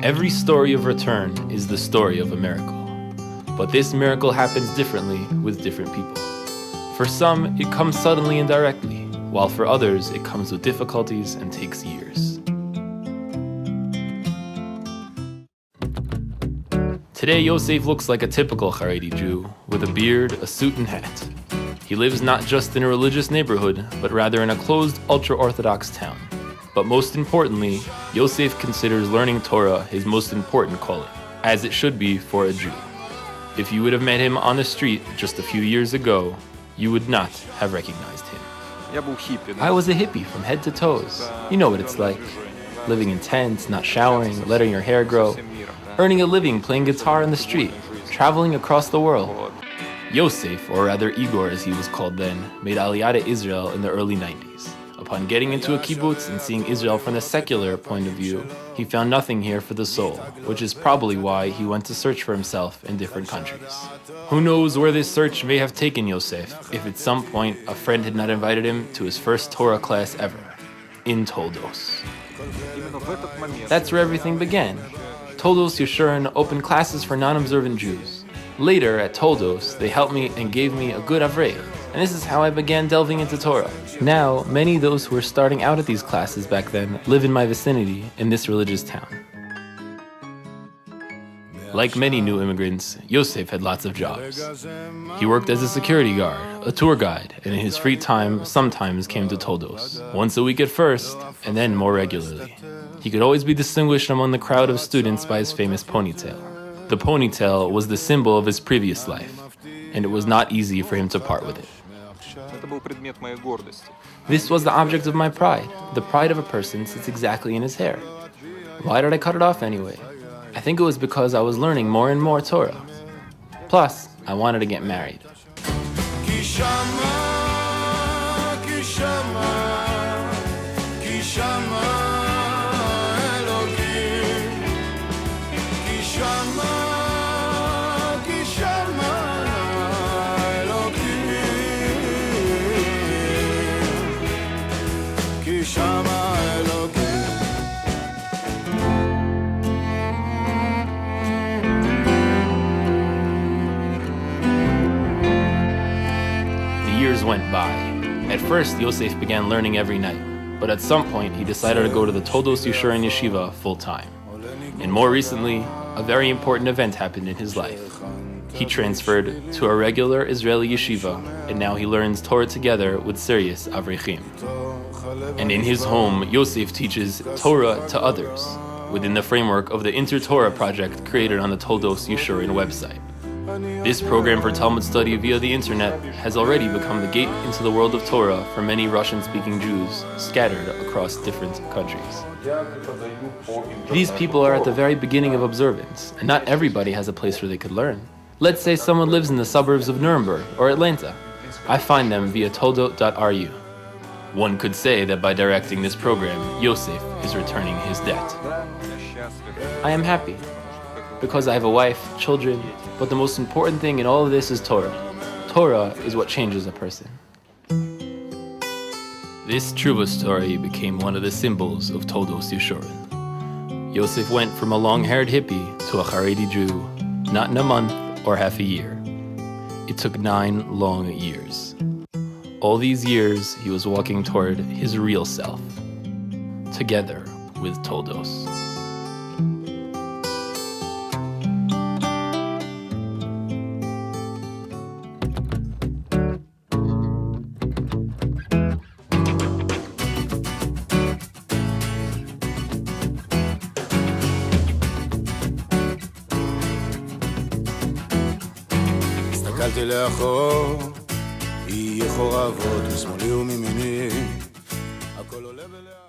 Every story of return is the story of a miracle. But this miracle happens differently with different people. For some, it comes suddenly and directly, while for others, it comes with difficulties and takes years. Today, Yosef looks like a typical Haredi Jew, with a beard, a suit and hat. He lives not just in a religious neighborhood, but rather in a closed, ultra-Orthodox town. But most importantly, Yosef considers learning Torah his most important calling, as it should be for a Jew. If you would have met him on the street just a few years ago, you would not have recognized him. I was a hippie from head to toes. You know what it's like. Living in tents, not showering, letting your hair grow, earning a living playing guitar in the street, traveling across the world. Yosef, or rather Igor as he was called then, made Aliyah to Israel in the early 90s. Upon getting into a kibbutz and seeing Israel from the secular point of view, he found nothing here for the soul, which is probably why he went to search for himself in different countries. Who knows where this search may have taken Yosef, if at some point a friend had not invited him to his first Torah class ever, in Toldos. That's where everything began. Toldos Yeshurun opened classes for non-observant Jews. Later, at Toldos, they helped me and gave me a good avrei, and this is how I began delving into Torah. Now, many of those who were starting out at these classes back then live in my vicinity in this religious town. Like many new immigrants, Yosef had lots of jobs. He worked as a security guard, a tour guide, and in his free time sometimes came to Toldos, once a week at first, and then more regularly. He could always be distinguished among the crowd of students by his famous ponytail. The ponytail was the symbol of his previous life, and it was not easy for him to part with it. This was the object of my pride. The pride of a person sits exactly in his hair. Why did I cut it off anyway? I think it was because I was learning more and more Torah. Plus, I wanted to get married. Years went by. At first, Yosef began learning every night, but at some point he decided to go to the Toldos Yeshurun Yeshiva full-time. And more recently, a very important event happened in his life. He transferred to a regular Israeli yeshiva, and now he learns Torah together with serious Avrechim. And in his home, Yosef teaches Torah to others, within the framework of the Inter-Torah project created on the Toldos Yeshurun website. This program for Talmud study via the internet has already become the gate into the world of Torah for many Russian-speaking Jews scattered across different countries. These people are at the very beginning of observance, and not everybody has a place where they could learn. Let's say someone lives in the suburbs of Nuremberg or Atlanta. I find them via toldot.ru. One could say that by directing this program, Yosef is returning his debt. I am happy, because I have a wife, children, but the most important thing in all of this is Torah. Torah is what changes a person. This Truva story became one of the symbols of Toldos Yeshurun. Yosef went from a long-haired hippie to a Haredi Jew, not in a month or half a year. It took 9 long years. All these years, he was walking toward his real self, together with Toldos. הסתכלתי לאחור, יהיה חורבות משמאלי ומימיני, הכל עולה ולאט